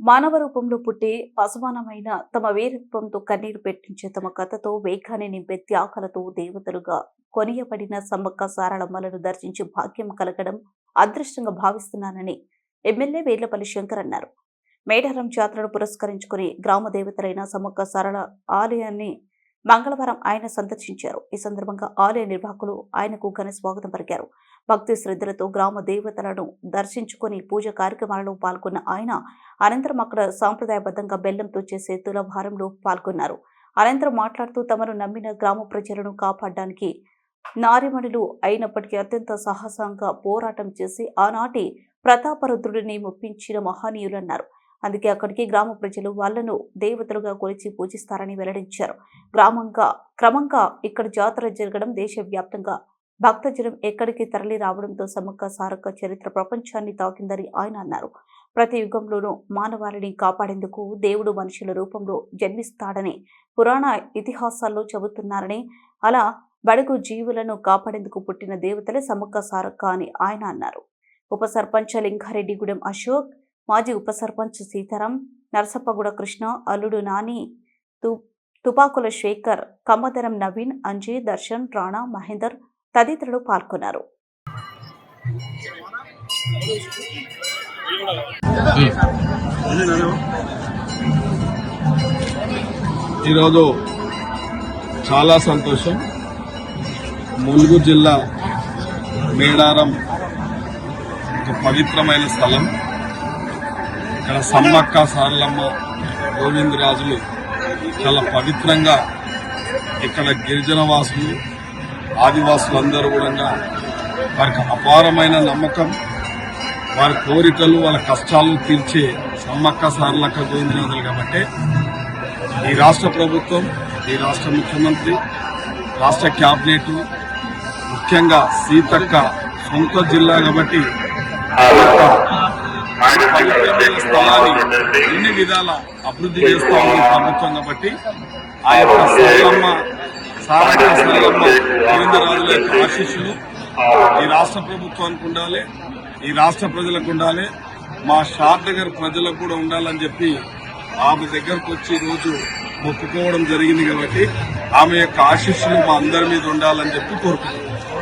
మానవ రూపంలో పుట్టి అసమానమైన తమ వీరత్వంతో కన్నీరు పెట్టించే తమ కథతో వేగాన్ని నింపే త్యాగాలతో దేవతలుగా కొనియబడిన సమ్మక్క సారళమ్మలను దర్శించి భాగ్యం కలగడం అదృష్టంగా భావిస్తున్నానని ఎమ్మెల్యే వేర్లపల్లి శంకర్ అన్నారు. మేడారం జాతరను పురస్కరించుకుని గ్రామ దేవతలైన సమ్మక్క సారళ ఆలయాన్ని మంగళవారం ఆయన సందర్శించారు. ఈ సందర్భంగా ఆలయ నిర్వాహకులు ఆయనకు ఘన స్వాగతం పలికారు. భక్తి శ్రద్ధలతో గ్రామ దేవతలను దర్శించుకుని పూజ కార్యక్రమాలలో పాల్గొన్న ఆయన అనంతరం అక్కడ సాంప్రదాయబద్ధంగా బెల్లంతో చేసే తులభారంలో పాల్గొన్నారు. అనంతరం మాట్లాడుతూ తమను నమ్మిన గ్రామ ప్రజలను కాపాడడానికి నారిమణులు అయినప్పటికీ అత్యంత సాహసంగా పోరాటం చేసి ఆనాటి ప్రతాపరుద్రుడిని మెప్పించిన మహనీయులన్నారు. అందుకే అక్కడికి గ్రామ ప్రజలు వాళ్లను దేవతలుగా కొలిచి పూజిస్తారని వెల్లడించారు. క్రమంగా ఇక్కడ జాతర జరగడం దేశవ్యాప్తంగా భక్తజనం ఎక్కడికి తరలి రావడంతో సమ్మక్క సారక్క చరిత్ర ప్రపంచాన్ని తాకిందని ఆయన అన్నారు. ప్రతి యుగంలోనూ మానవాళిని కాపాడేందుకు దేవుడు మనుషుల రూపంలో జన్మిస్తాడని పురాణ ఇతిహాసాల్లో చెబుతున్నారని, అలా బడుగు జీవులను కాపాడేందుకు పుట్టిన దేవతలే సమ్మక్క సారక్క అని ఆయన అన్నారు. ఉప సర్పంచ్ లింగారెడ్డిగూడెం అశోక్, మాజీ ఉప సర్పంచ్ సీతారాం, నరసప్పగూడ కృష్ణ, అల్లుడు నాని, తుపాకుల శేఖర్, కమ్మదరం నవీన్, అంజయ్, దర్శన్, రాణా, మహేందర్ తదితరులు పాల్గొన్నారు. ఈరోజు చాలా సంతోషం. ములుగు జిల్లా మేడారం ఒక పవిత్రమైన స్థలం. ఇక్కడ సమ్మక్క సారలమ్మ గోవిందరాజులు చాలా పవిత్రంగా ఇక్కడ గిరిజన వాసులు ఆదివాసులందరూ కూడా వారికి అపారమైన నమ్మకం, వారి కోరికలు వాళ్ళ కష్టాలు తీర్చే సమ్మక్క సారలక్క గోవిందరాజులు. కాబట్టి ఈ రాష్ట్ర ప్రభుత్వం, ఈ రాష్ట్ర ముఖ్యమంత్రి, రాష్ట్ర క్యాబినెట్, ముఖ్యంగా సీతక్క సొంత జిల్లా కాబట్టి పవిత్రమైన స్థలాన్ని అన్ని విధాల అభివృద్ధి చేస్తా ఉంది ప్రభుత్వం. కాబట్టి ఆ యొక్క సారక్క సారలమ్మ గోవిందరాజుల యొక్క ఆశీస్సులు ఈ రాష్ట్ర ప్రభుత్వానికి ఉండాలి, ఈ రాష్ట్ర ప్రజలకు ఉండాలి, మా షాద్ నగర్ ప్రజలకు కూడా ఉండాలని చెప్పి ఆమె దగ్గరకు వచ్చి ఈరోజు మొక్కుకోవడం జరిగింది. కాబట్టి ఆమె యొక్క ఆశీస్సులు మా అందరి మీద ఉండాలని చెప్పి కోరుకుంటున్నాం.